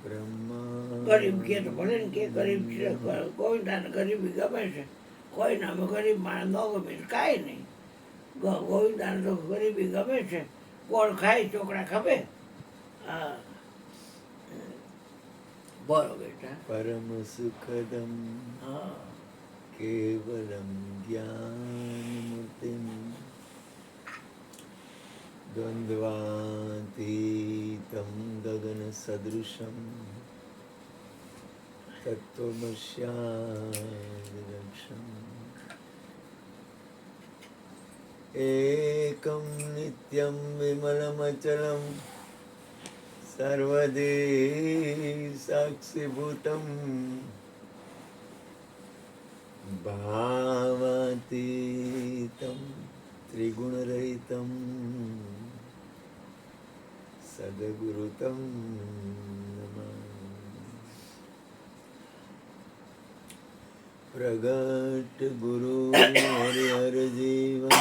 ગરીબ કે તો ભલે ને કે ગરીબ છે, ગોવિંદાને ગરીબી ગમે છે, કોઈને અમે ગરીબ માણસ ન ગમે તો કાંઈ નહીં. ગોવિંદાને તો ગરીબી ગમે છે, ગોળ ખાય ચોકડા ખપે. હા બોલો બેટા. પરમ સુખદમ હા કેવલમ જ્ઞાનમૂર્તિમ દ્વંદ્વાતીતમ ગગન સદૃશમ તત્વમસ્યાદક્ષમ એકમ નિત્યમ વિમલમચલમ સર્વદી સાક્ષીભૂતમ ભાવાતીતમ ત્રિગુણરહિતમ સદગુરુતમ નમામિ. પ્રગટ ગુરુ હરિહર જીવન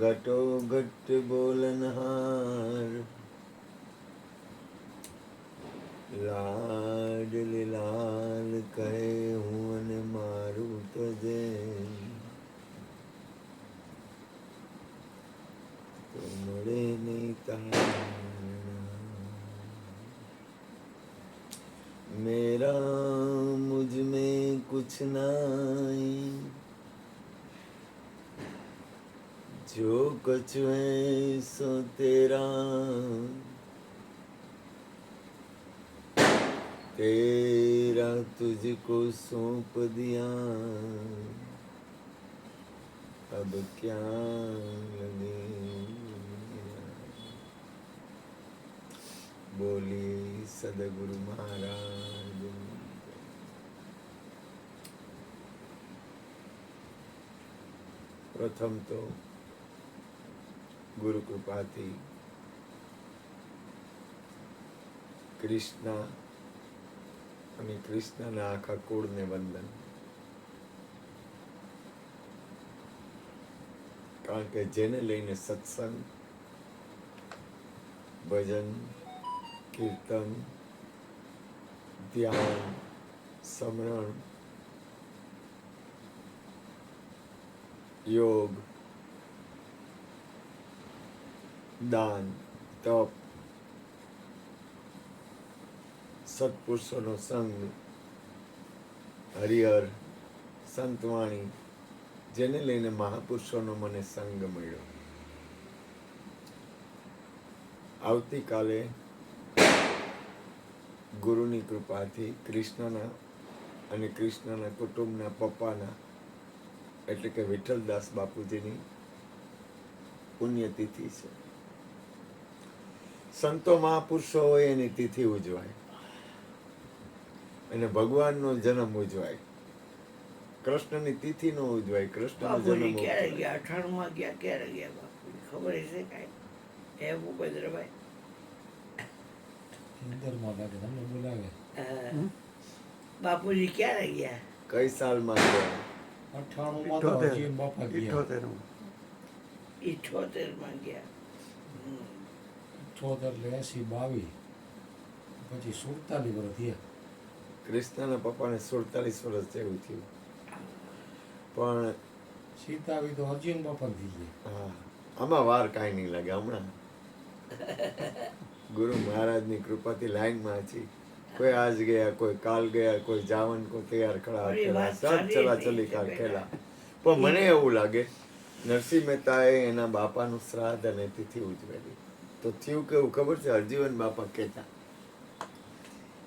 ઘટો ઘટ બોલનહાર લાડલી લાલ કહે હું અને મારું તજે તો મળે નહીં તારા. મેરા મુझ में कुछ नहीं जो कुछ है सो तेरा तेरा तुझको सौंप दिया अब क्या लगे. बोली सदगुरु महाराज. પ્રથમ તો ગુરુ કૃપાથી કૃષ્ણ અને કૃષ્ણના આખા કુળને વંદન. કારણ કે જેને લઈને સત્સંગ, ભજન, કીર્તન, ધ્યાન, સ્મરણ, યોગ, દાન, તપ, સત્પુરુષોનો સંગ, હરિહર, સંતવાણી, જેને લઈને મહાપુરુષોનો મને સંગ મળ્યો. આવતીકાલે ગુરુની કૃપાથી કૃષ્ણના અને કૃષ્ણના કુટુંબના પપ્પાના એટલે કે વિઠ્ઠલદાસ બાપુજીની પુણ્યતિથિ છે. સંતો મહાપુરુષો હોય એની તિથિ ઉજવાય અને ભગવાનનો જન્મ ઉજવાય. કૃષ્ણની તિથિ નો ઉજવાય, કૃષ્ણનો જન્મ ક્યારે ગયા? 98 ગયા? ક્યારે ગયા બાપુજી? ખબર છે કાંઈ? હે ભૂપેન્દ્રભાઈ? બાપુજી ક્યારે ગયા? કઈ સાલમાં ગયા? 78 માં ગયા. 78 પછી 47 વર્ષ થયા. કૃષ્ણના પપ્પાને 47 વર્ષ જેવું થયું. પણ સીતાવી તો અર્જુન બાપા થઈ ગયા. હા, આમાં વાર કાંઈ નહીં લાગે. હમણાં ગુરુ મહારાજની કૃપાથી લાઈનમાં હતી. કોઈ આજ ગયા, કોઈ કાલ ગયા, કોઈ જાવન કો તૈયાર ખડા ખેલા, સબ ચલા ચલી કા ખેલા. પણ મને એવું લાગે નરસિંહ મહેતાએ એના બાપાનું શ્રાદ્ધ અને તિથિ ઉજવેલી. તો થયું કેવું ખબર છે? હરજીવન બાપા કહેતા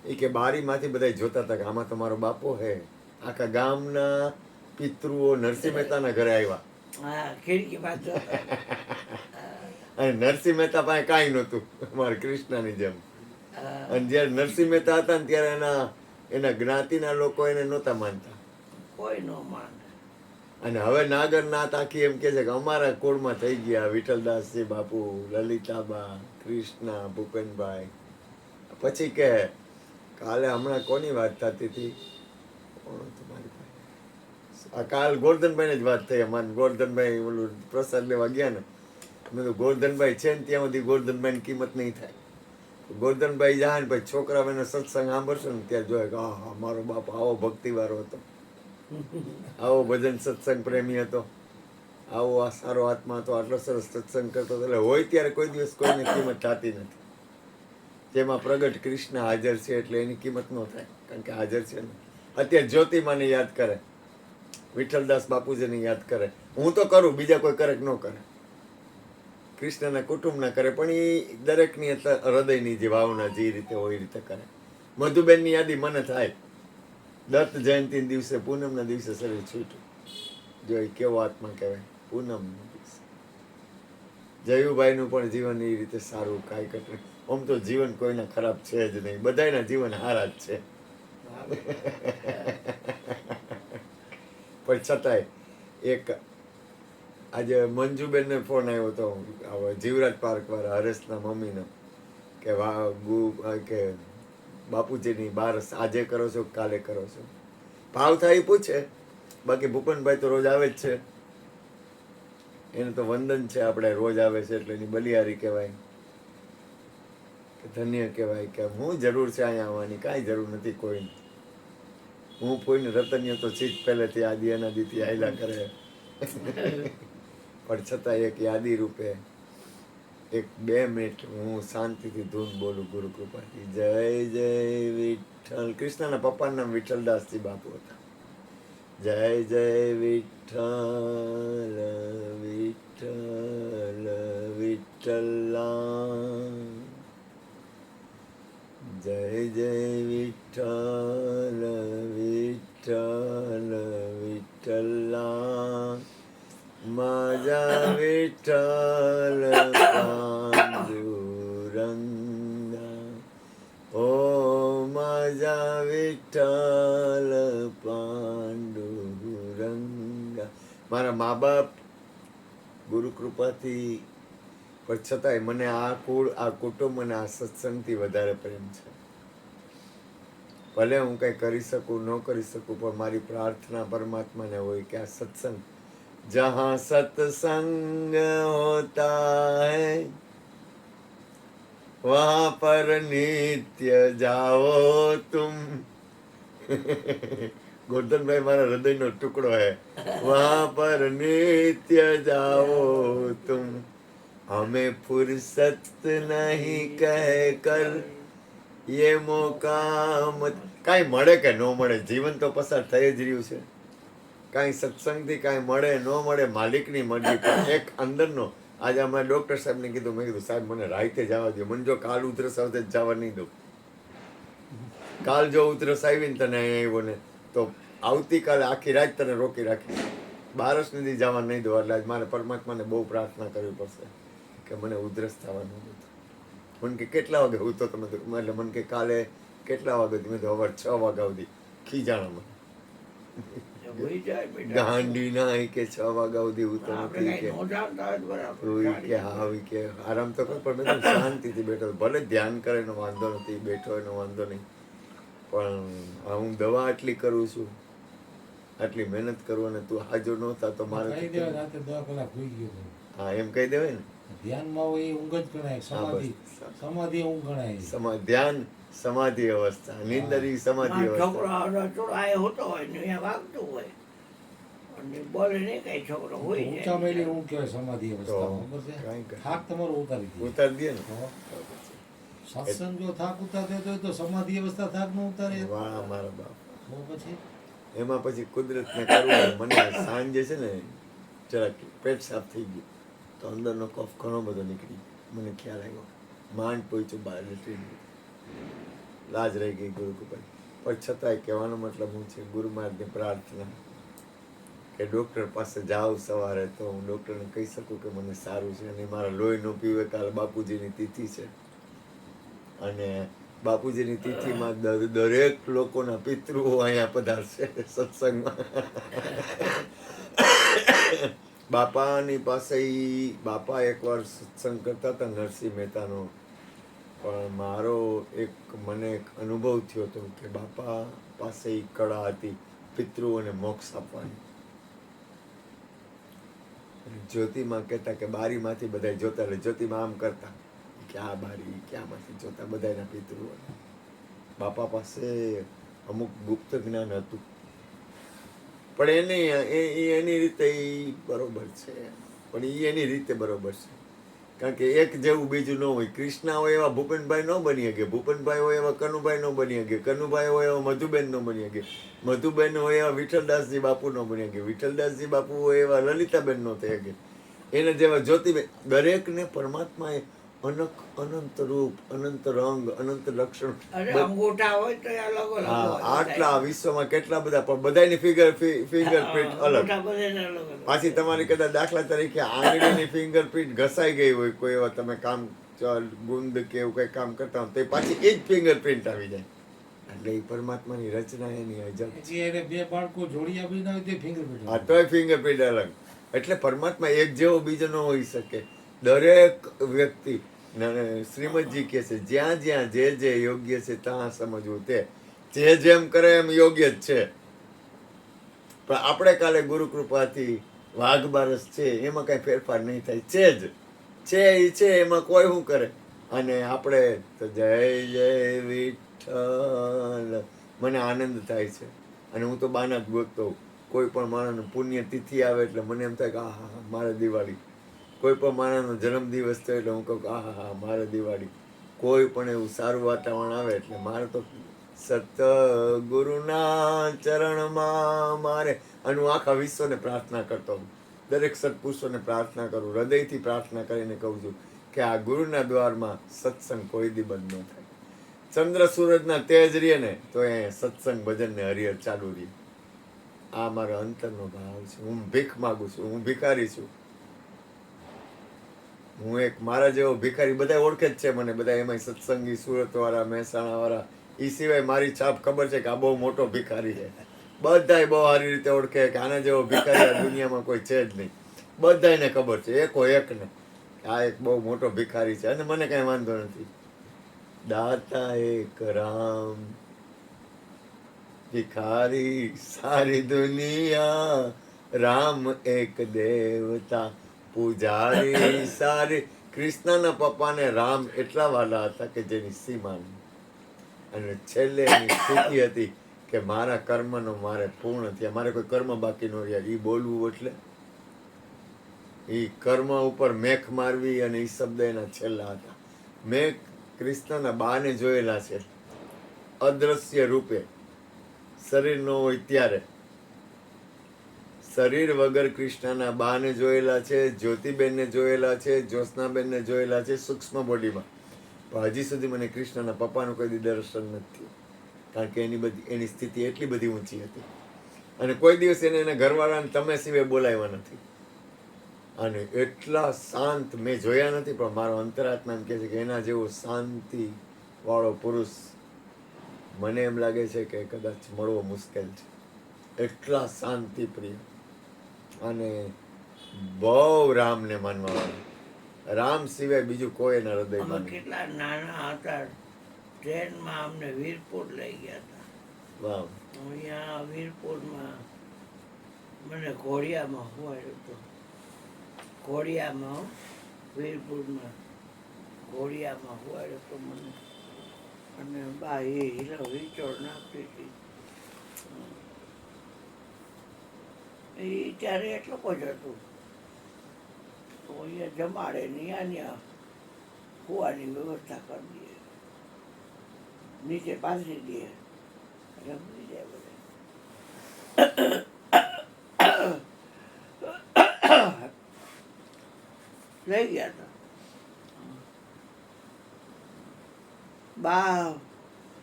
એ કે બારીમાંથી બધા જોતા હતા કે આમાં તમારો બાપો હે. આખા ગામના પિતૃઓ નરસિંહ મહેતાના ઘરે આવ્યા. હા, ખીડકી બાજુ. અને નરસિંહ મહેતા પાસે કાંઈ નહોતું, અમારા કૃષ્ણની જેમ. અને જયારે નરસિંહ મહેતા હતા ને ત્યારે એના જ્ઞાતિના લોકો એને નહોતા માનતા. કોઈ નો માને. અને હવે નાગર નાથ આખી એમ કે છે કે અમારા કુળમાં થઈ ગયા વિઠ્ઠલદાસજી બાપુ, લલિતાબા, કૃષ્ણ, ભૂપેનભાઈ. પછી કે કાલે હમણાં કોની વાત થતી હતી? આ કાલ ગોરધનભાઈ જ વાત થઈ. અમારે ગોરધનભાઈ ઓલું પ્રસાદ લેવા ગયા ને, અમે તો ગોરધનભાઈ છે ને ત્યાં સુધી ગોરધનભાઈ ની કિંમત નહીં થાય. ગોરધનભાઈ જાય ને પછી છોકરા એનો સત્સંગ સાંભળશે ને ત્યારે જોયે કે હા મારો બાપ આવો ભક્તિવાળો હતો, આવો ભજન સત્સંગ પ્રેમી હતો, આવો આ સારો આત્મા હતો, આટલો સરસ સત્સંગ કરતો હતો. એટલે હોય ત્યારે કોઈ દિવસ કોઈની કિંમત થતી નથી. જેમાં પ્રગટ કૃષ્ણ હાજર છે એટલે એની કિંમત ન થાય, કારણ કે હાજર છે ને. અત્યારે જ્યોતિમાને યાદ કરે, વિઠ્ઠલદાસ બાપુજીને યાદ કરે. હું તો કરું, બીજા કોઈ કરે કે ન કરે, કૃષ્ણના કુટુંબના કરે, પણ એ દરેકની હૃદયની જે ભાવના જે રીતે હોય એ રીતે કરે. મધુબેનની યાદી મને થાય દત્ત જયંતિ દિવસે, પૂનમના દિવસે શરીર છૂટ્યું. જો એ કેવો આત્મા કહેવાય, પૂનમના દિવસે. જયુભાઈનું પણ જીવન એ રીતે સારું, કાંઈ કટે. આમ તો જીવન કોઈના ખરાબ છે જ નહીં, બધાના જીવન સારા જ છે. પણ છતાંય એક આજે મંજુબેનને ફોન આવ્યો હતો જીવરાજ પાર્ક વાળા હરેશના મમ્મીનો કે બાપુજીની બારસ આજે કરો છો કાલે કરો છો. ભાવ થાય એ પૂછે, બાકી ભૂપનભાઈ તો રોજ આવે જ છે, એને તો વંદન છે, આપણે રોજ આવે છે એટલે એની બલિયારી કહેવાય, કે ધન્ય કહેવાય કે હું જરૂર છે અહીંયા આવવાની, કાંઈ જરૂર નથી કોઈને. હું કોઈને રતનીય તો ચીજ પહેલેથી આદિ અનાદિથી આયલા કરે. પણ છતાં એક યાદી રૂપે 1-2 મિનિટ હું શાંતિથી ધૂન બોલું ગુરુ કૃપાથી. જય જય વિઠ્ઠલ. કૃષ્ણના પપ્પાનું નામ વિઠ્ઠલદાસજી બાપુ હતા. જય જય વિઠ્ઠલ વિઠ્ઠલ વિઠ્ઠલા, જય જય વિઠ્ઠલ વિઠ્ઠલ વિઠ્ઠલા, माझा विठ्ठल पांडुरंगा, ओ माझा विठ्ठल पांडुरंगा. મારા મા બાપ ગુરુ કૃપાથી, પણ છતાંય મને આ કુળ, આ કુટુંબ અને આ સત્સંગથી વધારે પ્રેમ છે. ભલે હું કંઈ કરી શકું ન કરી શકું, પણ મારી પ્રાર્થના પરમાત્માને હોય કે આ સત્સંગ, जहाँ सत्संग होता है वहाँ पर नित्य जाओ तुम. ગોરધનભાઈ મારા હૃદયનો ટુકડો હે. वहाँ पर नित्य जाओ तुम, हमें फुर्सत नहीं कह कर ये मौका मत. કાંઈ મળે કે ન મળે, જીવન તો પસાર થઈ જ રહ્યું છે. કાંઈ સત્સંગથી કાંઈ મળે ન મળે માલિકની મરજી. પણ એક અંદરનો, આજે અમે ડૉક્ટર સાહેબને કીધું, મેં કીધું સાહેબ મને રાઈતે જવા દો, મને જો કાલ ઉધરસ આવશે જવા નહીં દઉં. કાલ જો ઉધરસ આવી ને તને અહીંયા આવ્યો ને તો આવતીકાલે આખી રાત તને રોકી રાખી, બારસ નથી જવા નહીં દો. એટલે મારે પરમાત્માને બહુ પ્રાર્થના કરવી પડશે કે મને ઉધરસ થવાનું હતું. મને કે કેટલા વાગે હું તો તમે, એટલે મને કે કાલે કેટલા વાગે, તમે તો સવાર 6 વાગ્યા સુધી ખીજાણા મને. ગાંડી ના કે 6 વાગ્યા સુધી હું તો નથી કે હા કે આરામ તો કર, પણ મેં શાંતિથી બેઠો. ભલે ધ્યાન કરે એનો વાંધો નથી, બેઠો એનો વાંધો નહીં, પણ હું દવા આટલી કરું છું, આટલી મહેનત કરું, અને તું હાજર નહોતા તો મારે રાતે 10 કલાક હોઈ ગયો. હા એમ કહી દેવાય ને. ધ્યાનમાં હોય એ ઊંઘ જ ગણાય, સમાધિ સમાધિ ઊંઘ ગણાય. ધ્યાન સમાધિ અવસ્થા, નિંદરી સમાધિ અવસ્થા. છોકરો આયો હોતો હોય ને અહીંયા વાગતું હોય અને બોલે નહીં કઈ, છોકરો હોય ઊંચા મેલી ઊંઘ કહેવાય સમાધિ અવસ્થામાં. ખબર છે? થાક તમારો ઉતારી દે. ઉતારી દે ને. સત્સંગ જો થાક ઉતારતો હોય તો સમાધિ અવસ્થા થાક ન ઉતારે. વાહ મારા બાપ. પછી એમાં પછી કુદરતને કરવું. મને સાંજે છે ને જરાક પેટ સાફ થઈ ગયું તો અંદરનો કફ ઘણો બધો નીકળી ગયો. મને ખ્યાલ આવ્યો, માંડ પહોંચ્યું બહાર લેટ્રિન, લાજ રહી ગઈ ગુરુ કૃપા. પણ છતાંય કહેવાનો મતલબ હું છે, ગુરુ મહારાજની પ્રાર્થના કે ડૉક્ટર પાસે જાઉં સવારે તો હું ડૉક્ટરને કહી શકું કે મને સારું છે. અને મારા લોહી ન પીવે. કાલે બાપુજીની તિથિ છે અને બાપુજીની તિથિમાં દરેક લોકોના પિતૃઓ અહીંયા પધારશે સત્સંગમાં. બાપાની પાસે બાપા એકવાર સત્સંગ કરતા હતા નરસિંહ મહેતાનો, પણ મારો મને એક અનુભવ થયો હતો કે બાપા પાસે એ કળા હતી પિતૃઓને મોક્ષ આપવાની. જ્યોતિમાં કહેતા કે બારીમાંથી બધા જોતા, એટલે જ્યોતિમાં આમ કરતા ક્યાં બારી ક્યાંમાંથી જોતા બધાના પિતૃઓ. બાપા પાસે અમુક ગુપ્ત જ્ઞાન હતું, પણ એની રીતે ઈ બરોબર છે, પણ ઈ એની રીતે બરોબર છે. કારણ કે એક જેવું બીજું ન હોય. કૃષ્ણ હોય એવા ભૂપેનભાઈ ન બની શકે, ભૂપેનભાઈ હોય એવા કનુભાઈ ન બની શકે, કનુભાઈ હોય એવા મધુબેન ન બની શકે, મધુબેન હોય એવા વિઠ્ઠલદાસજી બાપુ ન બની શકે, વિઠ્ઠલદાસજી બાપુ હોય એવા લલિતાબેન ન થઈ શકે, એને જેવા જ્યોતિબેન. દરેકને પરમાત્માએ અનંત રૂપ, અનંત રંગ, અનંત લક્ષણ. અરે અંગૂઠા હોય તો એ અલગ અલગ હા, હોય આટલા વિશ્વમાં કેટલા બધા, પણ બધાની ફિંગરપ્રિન્ટ અલગ. અંગૂઠા બધાને અલગ અલગ. પાછી તમારી કદાચ દાખલા તરીકે આંગળીની ફિંગરપ્રિન્ટ ઘસાઈ ગઈ હોય, કોઈ એવા તમે કામ ગુંદ કે એવું કઈ કામ કરતા હોય તો એ પાછી એ જ ફિંગરપ્રિન્ટ આવી જાય. એટલે એ પરમાત્માની રચના એની અજબ છે. હજી એને બે બાળકો જોડિયા બી ના હોય તે ફિંગરપ્રિન્ટ હા, તોય ફિંગરપ્રિન્ટ અલગ. એટલે પરમાત્મા એક જેવો બીજો ન હોઈ શકે. દરેક વ્યક્તિ, શ્રીમદજી કહે છે, જ્યાં જ્યાં જે યોગ્ય છે ત્યાં સમજવું. તે જે જેમ કરે એમ યોગ્ય જ છે. પણ આપણે કાલે ગુરુ કૃપાથી વાઘ બારસ છે એમાં કઈ ફેરફાર નહીં થાય. છે એ છે, એમાં કોઈ શું કરે. અને આપણે તો જય જય વિઠ્ઠલ, મને આનંદ થાય છે. અને હું તો બાના જ ગોતતો હોઉં. કોઈ પણ માણસનો પુણ્ય તિથિ આવે એટલે મને એમ થાય કે આહા મારે દિવાળી. કોઈ પણ માણસનો જન્મદિવસ થયો એટલે હું કહું કે આહા મારે દિવાળી. કોઈ પણ એવું સારું વાતાવરણ આવે એટલે મારે તો સતગુરુના ચરણમાં મારે. અને હું આખા વિશ્વને પ્રાર્થના કરતો હોઉં. દરેક સત્પુરુષોને પ્રાર્થના કરું, હૃદયથી પ્રાર્થના કરીને કહું છું કે આ ગુરુના દ્વારમાં સત્સંગ કોઈ દી બંધ ન થાય. ચંદ્ર સૂરજના તેજ રહીએ ને તો એ સત્સંગ ભજન ને હરિહર ચાલુ રહે. આ મારો અંતરનો ભાવ છે. હું ભીખ માગું છું, હું ભિખારી છું. હું એક મારા જેવો ભિખારી, બધા ઓળખે જ છે મને, બધા એમાં સત્સંગી, સુરત વાળા, મહેસાણા વાળા. એ સિવાય મારી છાપ ખબર છે કે આ બહુ મોટો ભિખારી છે. બધાય બહુ સારી રીતે ઓળખે કે આના જેવો ભિખારી આ દુનિયામાં કોઈ છે જ નહીં. બધાયને ખબર છે, એકો એકને, આ એક બહુ મોટો ભિખારી છે. અને મને કઈ વાંધો નથી. દાતા એક રામ, ભિખારી સારી દુનિયા, રામ એક દેવતા, પૂજારી સારી. કૃષ્ણના પપ્પાને રામ એટલા વાલા હતા કે જેની સીમા નહીં. અને છેલ્લે એની સ્થિતિ હતી કે મારા કર્મનો મારે પૂર્ણ થયા, મારે કોઈ કર્મ બાકી ન રહ્યા. એ બોલવું એટલે એ કર્મ ઉપર મેખ મારવી, અને એ શબ્દ એના છેલ્લા હતા. મેં કૃષ્ણના બાને જોયેલા છે અદ્રશ્ય રૂપે, શરીર ન હોય ત્યારે. શરીર વગર કૃષ્ણના બાને જોયેલા છે, જ્યોતિબેનને જોયેલા છે, જ્યોત્સનાબેનને જોયેલા છે સૂક્ષ્મ બોડીમાં. પણ હજી સુધી મને કૃષ્ણના પપ્પાનું કોઈ દી દર્શન નથી થયું. કારણ કે એની સ્થિતિ એટલી બધી ઊંચી હતી. અને કોઈ દિવસ એના ઘરવાળાને તમે સિવાય બોલાવ્યા નથી. અને એટલા શાંત મેં જોયા નથી, પણ મારો અંતરાત્મા એમ કહે છે કે એના જેવો શાંતિ વાળો પુરુષ મને એમ લાગે છે કે કદાચ મળવો મુશ્કેલ છે. એટલા શાંતિ પ્રિય અને બહુ રામને માનવાવાળા. રામ સિવાય બીજું કોઈ એના હૃદયમાં અમે નહીં. કેટલા નાના હતા, ટ્રેનમાં અમને વીરપુર લઈ ગયા હતા. વાહ. અહીંયા વીરપુરમાં મને ઘોડિયામાં હોવાયું હતું. ઘોડિયામાં વીરપુરમાં ઘોડિયામાં હોવાયું હતું મને. અને બા એ હીરો વિચોળ નાખતી હતી. એ ત્યારે એટલું જ હતું. તો અહીંયા જમાડે ને ત્યાં કૂવાની વ્યવસ્થા કરી દઈએ, નીચે પાથરી દઈએ, જમી જાય બધા. લઈ ગયા હતા. બા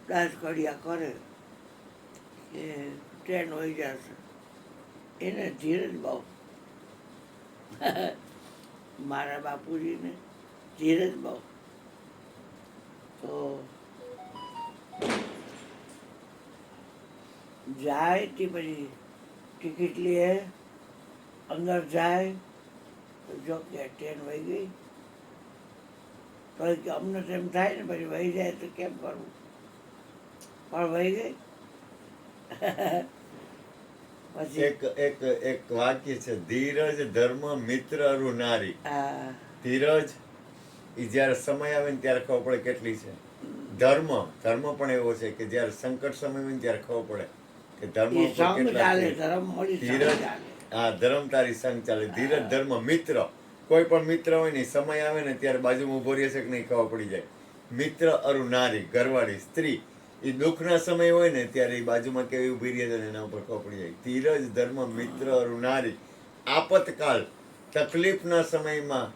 દાસ કડિયા કરે કે ટ્રેન હોઈ જશે, એને ધીરજ બહુ. મારા બાપુજીને ધીરજ બહુ. તો જાય તે પછી ટિકિટ લે, અંદર જાય તો જો કે ટ્રેન વહી ગઈ. તો કે અમને તો એમ થાય ને પછી વહી જાય તો કેમ કરવું, પણ વહી ગઈ. પછી એક વાક્ય છે, ધીરજ ધર્મ મિત્ર અરુ નારી. આ ધીરજ એ જ્યારે સમય આવે ને ત્યારે ખબર પડે કેટલી છે. ધર્મ પણ એવો છે કે જ્યારે સંકટ સમય હોય ને ત્યારે ખબર પડે કે ધર્મ એ ઉપર સંગ કેટલા ચાલે છે. ધર્મ મળી સંગ ધીરજ, ચાલે હા, ધર્મ તારી સંગ ચાલે. ધીરજ, ધર્મ, મિત્ર. કોઈ પણ મિત્ર હોય ને સમય આવે ને ત્યારે બાજુમાં ઉભો રહેશે કે નહીં ખબર પડી જાય. મિત્ર અરુ નારી, ઘરવાળી, સ્ત્રી, એ દુઃખના સમય હોય ને ત્યારે એ બાજુમાં કેવી ઊભી રહે છે ને એના ઉપર ખબર પડી જાય. ધીરજ, ધર્મ, મિત્ર અરુ નારી, આપતકાલ, તકલીફના સમયમાં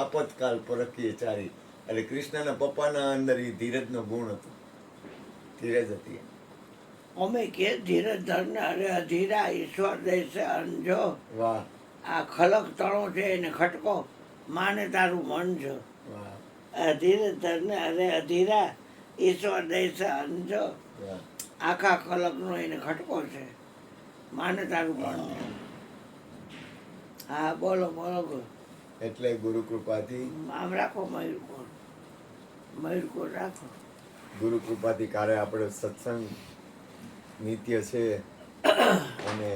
આપતકાલ પરખીએ ચારી. એટલે કૃષ્ણના પપ્પાના અંદર એ ધીરજનો ગુણ હતો, ધીરજ હતી. અમે કે ધીરજ ધરને અરે અધીરા ઈશ્વર દેશે અંજો વાહ આ ખલક તણો છે એને ખટકો માને તારું મન છે વાહ આ ધીરજ ધરને અરે અધીરા ઈશ્વર દેશે અંજો વાહ. આખા ખલકનો એને ખટકો છે માને તારું મન છે. હા બોલો બોલો બોલો. એટલે ગુરુ કૃપાથી, આમ રાખો મયુરકોટ રાખો. ગુરુ કૃપાથી કારે આપણે સત્સંગ નિત્ય છે. અને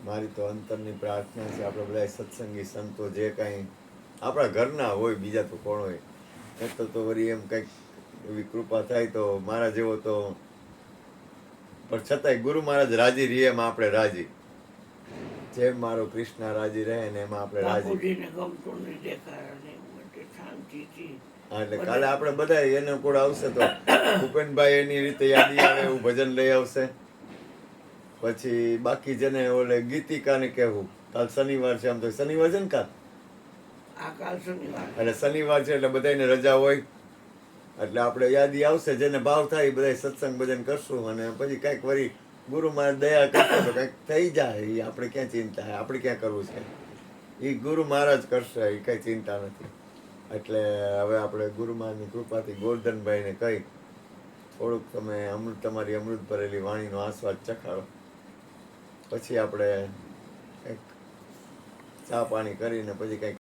મારી તો અંતરની પ્રાર્થના છે આપણે બધા સત્સંગી સંતો જે કાંઈ આપણા ઘરના હોય, બીજા તો કોણ હોય, એ તો વળી એમ કંઈક એવી કૃપા થાય તો મારા જેવો તો, પણ છતાંય ગુરુ મહારાજ રાજી રહે એમ આપણે રાજી. જેમ મારો કૃષ્ણ રાજી રહે ને એમાં આપણે રાજી. બાપુજીને ગમતું નહીં દેખાય ને માટે શાંતિથી. હા, એટલે કાલે આપણે બધા એનો કોડ આવશે તો ભૂપેનભાઈ એની રીતે યાદી આવે એવું ભજન લઈ આવશે. પછી બાકી જેને ઓલે ગીતિકાને કહેવું, કાલ શનિવાર છે, આમ તો શનિવાર છે ને કાલ, આ કાલ શનિવાર એટલે શનિવાર છે એટલે બધાને રજા હોય, એટલે આપણે યાદી આવશે જેને ભાવ થાય એ બધા સત્સંગ ભજન કરશું. અને પછી કંઈક વળી ગુરુ મહારાજ દયા કરશે તો કંઈક થઈ જાય. એ આપણે ક્યાં ચિંતા, આપણે ક્યાં કરવું છે, એ ગુરુ મહારાજ કરશે, એ કંઈ ચિંતા નથી. એટલે હવે આપણે ગુરુ મહારાજની કૃપાથી ગોરધનભાઈને કહી થોડુંક તમે તમારી અમૃત ભરેલી વાણીનો આસ્વાદ ચખાડો. પછી આપણે કંઈક ચા પાણી કરીને પછી કંઈક